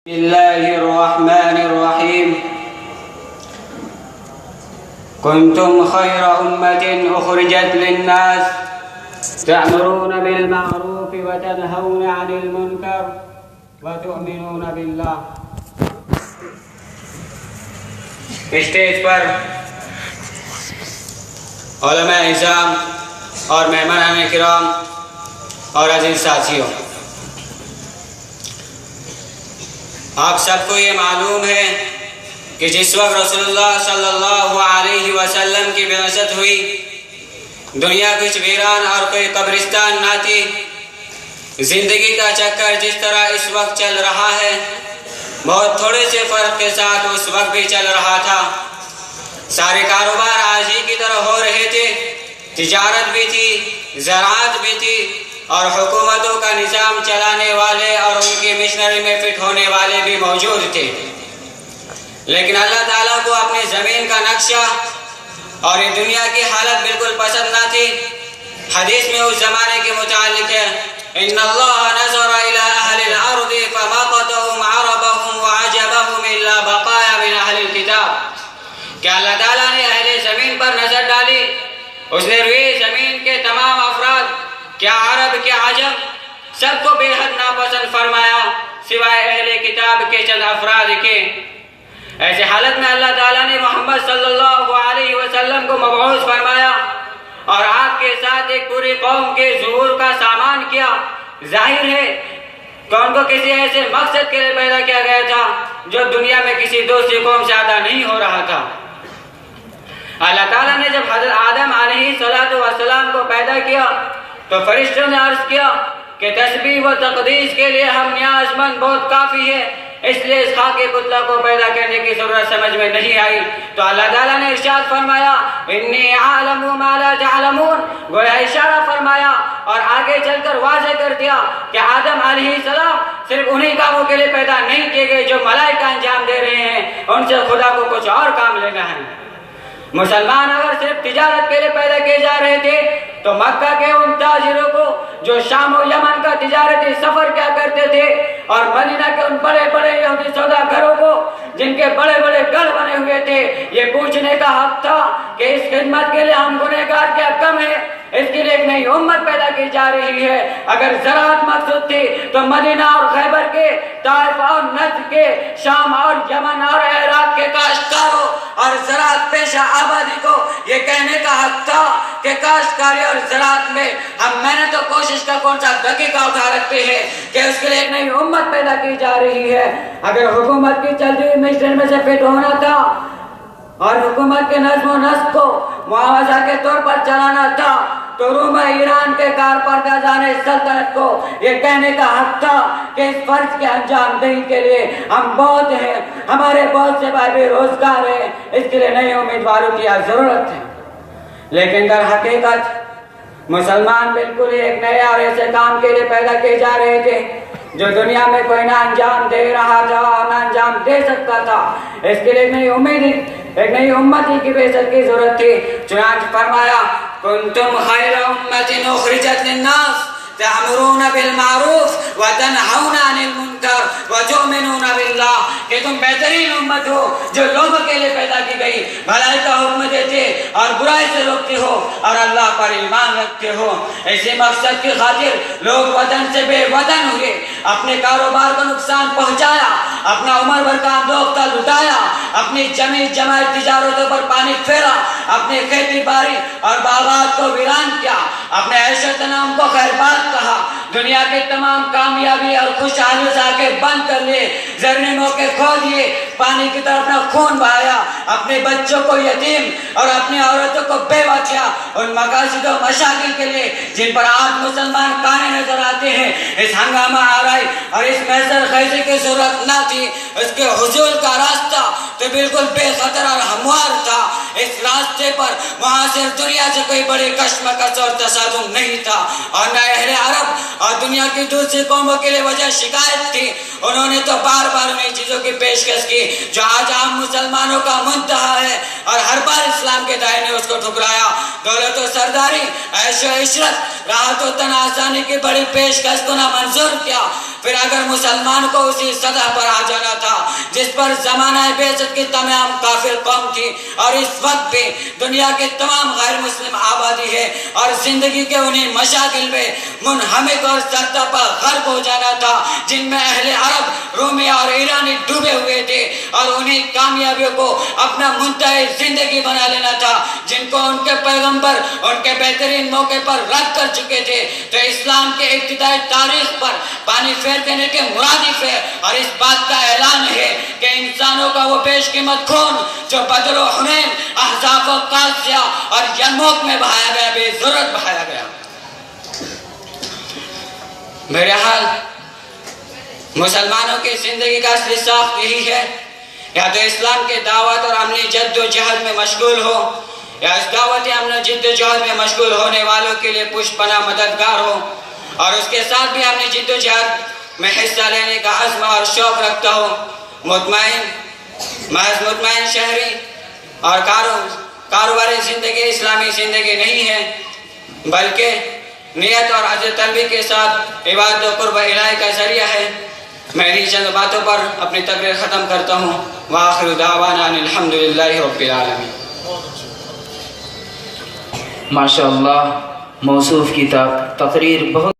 بسم الله الرحمن الرحيم كنتم خير أمة أخرجت للناس تأمرون بالمعروف وتنهون عن المنكر وتؤمنون بالله. اسٹیج پر علماء اعظام اور مہمان کرام اور عزیز ساتھیوں، آپ سب کو یہ معلوم ہے کہ جس وقت رسول اللہ صلی اللہ علیہ وسلم کی بعثت ہوئی، دنیا کچھ ویران اور کوئی قبرستان نہ تھی. زندگی کا چکر جس طرح اس وقت چل رہا ہے، بہت تھوڑے سے فرق کے ساتھ اس وقت بھی چل رہا تھا. سارے کاروبار آج ہی کی طرح ہو رہے تھے، تجارت بھی تھی، زراعت بھی تھی، اور حکومتوں کا نظام چلانے والے اور ان کی مشنری میں فٹ ہونے والے بھی موجود تھے. لیکن اللہ تعالیٰ کو اپنی زمین کا نقشہ اور یہ دنیا کی حالت بالکل پسند نہ تھی. حدیث میں اس زمانے کے متعلق ہے، ان اللہ نظر الى اہل الارض فمقتهم عربهم وعجبهم الا بقایا من اہل الكتاب، کہ اللہ تعالیٰ نے اہل زمین پر نظر ڈالی، اس نے روئے زمین کے تمام افراد، کیا عرب کیا عجم، سب کو بے حد ناپسند فرمایا سوائے اہل کتاب کے چند افراد کے. ایسے حالت میں اللہ تعالیٰ نے محمد صلی اللہ علیہ وسلم کو مبعوث فرمایا اور آپ کے ساتھ ایک پوری قوم کے ظہور کا سامان کیا. ظاہر ہے کہ ان کو کسی ایسے مقصد کے لیے پیدا کیا گیا تھا جو دنیا میں کسی دوسری قوم سے ادا نہیں ہو رہا تھا. اللہ تعالیٰ نے جب حضرت آدم علیہ السلام کو پیدا کیا تو فرشتوں نے عرض کیا کہ تسبیح و تقدیس کے لیے ہم نیاز مند بہت کافی ہے، اس لیے اس خاکی پتلا کو پیدا کرنے کی ضرورت سمجھ میں نہیں آئی. تو اللہ تعالیٰ نے ارشاد فرمایا انی اعلم ما لا تعلمون، گویا اشارہ فرمایا اور آگے چل کر واضح کر دیا کہ آدم علیہ السلام صرف انہی کاموں کے لیے پیدا نہیں کیے گئے جو ملائکہ انجام دے رہے ہیں، ان سے خدا کو کچھ اور کام لینا ہے. مسلمان اگر صرف تجارت کے لیے پیدا کیے جا رہے تھے تو مکہ کے ان تاجروں کو جو شام و یمن کا تجارتی سفر کیا کرتے تھے اور مدینہ کے ان بڑے بڑے یہودی سوداگروں کو جن کے بڑے بڑے گڑھ بنے ہوئے تھے، یہ پوچھنے کا حق تھا کہ اس خدمت کے لیے ہم گنہگار کیا کم ہے، اس کے لیے ایک نئی امت پیدا کی جا رہی ہے. اگر زراعت مقصود تھی تو مدینہ اور خیبر کے، طائف اور نجد کے، شام اور یمن اور عراق کے کاشتکاروں اور زراعت پیشہ آبادی کو یہ کہنے کا حق تھا کہ کاشتکاری اور زراعت میں ہم محنت و کوشش کا کون سا دقیقہ اٹھا رکھتے ہیں کہ اس کے لیے ایک نئی امت پیدا کی جا رہی ہے. اگر حکومت کی چلتی ہوئی مشن میں سے فٹ ہونا تھا اور حکومت کے نظم و نسق کو معاوضہ کے طور پر چلانا تھا تو روم ایران کے کارپردازان سلطنت کو یہ کہنے کا حق تھا کہ اس فرض کے انجام دہی کے لیے ہم بہت ہیں، ہمارے بہت سے بھائی بے روزگار ہیں، اس کے لیے نئے امیدواروں کی ضرورت ہے. لیکن در حقیقت مسلمان بالکل ہی ایک نئے اور ایسے کام کے لیے پیدا کیے جا رہے تھے جو دنیا میں کوئی نہ انجام دے رہا تھا اور نہ انجام دے سکتا تھا. اس کے لیے ایک نئی امید، ایک نئی امتی کی بعثت کی ضرورت تھی. چنانچہ فرمایا کنتم خیر امت اخرجت للناس تأمرون بالمعروف وتنہون عن المنکر وتؤمنون باللہ، کہ تم بہترین امت ہو جو لوگوں کے لیے پیدا کی گئی، بھلائی کا حکم دیتے اور برائی سے روکتے ہو اور اللہ پر ایمان رکھتے ہو. اسی مقصد کی خاطر لوگ وطن سے بے وطن ہوئے، اپنے کاروبار کو نقصان پہنچایا، اپنا عمر بھر کا اندوختہ لٹایا، اپنی جمی جماعت تجارتوں پر پانی پھیرا، اپنے کھیتی باڑی اور باغات کو ویران کیا، اپنے عیشت نام کو خیرباد کہا، دنیا کے تمام کامیابی اور خوشحالی سے آگے بند کر لیے، زرعی موقع کھو دیے، پانی کی طرف اپنا خون بہایا، اپنے بچوں کو یتیم اور اپنی عورتوں کو بیوہ کیا ان مقاصد و مشاغل کے لیے جن پر آج مسلمان کانے نظر آتے ہیں. اس ہنگامہ آرائی اور اس محضر خیزی کی ضرورت نہ تھی. اس کے حصول کا راستہ تو بالکل بے خطر اور ہموار تھا. اس راستے پر معاصر دنیا سے کوئی بڑی کشمکش اور تصادم نہیں تھا، اور نہ اہل عرب اور دنیا کی دوسری قوموں کے لیے وجہ شکایت تھی، انہوں نے تو بار بار انہیں چیزوں کی پیشکش کی جو آج عام مسلمانوں کا منتہا ہے، اور ہر بار اسلام کے دائر نے اس کو ٹھکرایا۔ دولت و سرداری، عیش و عشرت، راحت و تن آسانی کی بڑی پیشکش کو نہ منظور کیا۔ پھر اگر مسلمان کو اسی سطح پر آ جانا تھا جس پر زمانہ بعثت کی تمام کافر قوم تھی، اور اس وقت بھی دنیا کے تمام غیر مسلم آبادی ہے، اور زندگی کے انہیں مشاغل میں منہمک اور سرتاپا غرق ہو جانا تھا جن میں اہل عرب، رومی اور ایرانی ڈوبے ہوئے تھے، اور انہیں کامیابیوں کو اپنا منتہی زندگی بنا لینا تھا جن کو ان کے پیغمبر ان کے بہترین موقع پر رد کر چکے تھے۔ تو اسلام کے ابتدائی تاریخ پر پانی پھیر دینے کے مرادف ہے، اور اس بات کا اعلان ہے کہ انسانوں کا وہ بیش قیمت خون جو بدر و حنین، احزاب و قادسیہ اور یرموک میں بہایا گیا، بے ضرورت بہایا گیا۔ بہرحال مسلمانوں کی زندگی کا اصلی ساخت یہی ہے، یا تو اسلام کے دعوت اور عملی جد و جہد میں مشغول ہو، یا اس دعوت امن و جد و جہد میں مشغول ہونے والوں کے لیے پشت پناہ مددگار ہو، اور اس کے ساتھ بھی اپنی جد و جہد میں حصہ لینے کا عزم اور شوق رکھتا ہو۔ محض مطمئن شہری اور کاروباری زندگی اسلامی زندگی نہیں ہے، بلکہ نیت اور اجر طلبی کے ساتھ عبادت و قرب الہی کا ذریعہ ہے۔ میں انہی چند باتوں پر اپنی تقریر ختم کرتا ہوں۔ وآخر دعوانا ان الحمدللہ رب العالمین۔ ماشاءاللہ، موصوف کی تقریر بہت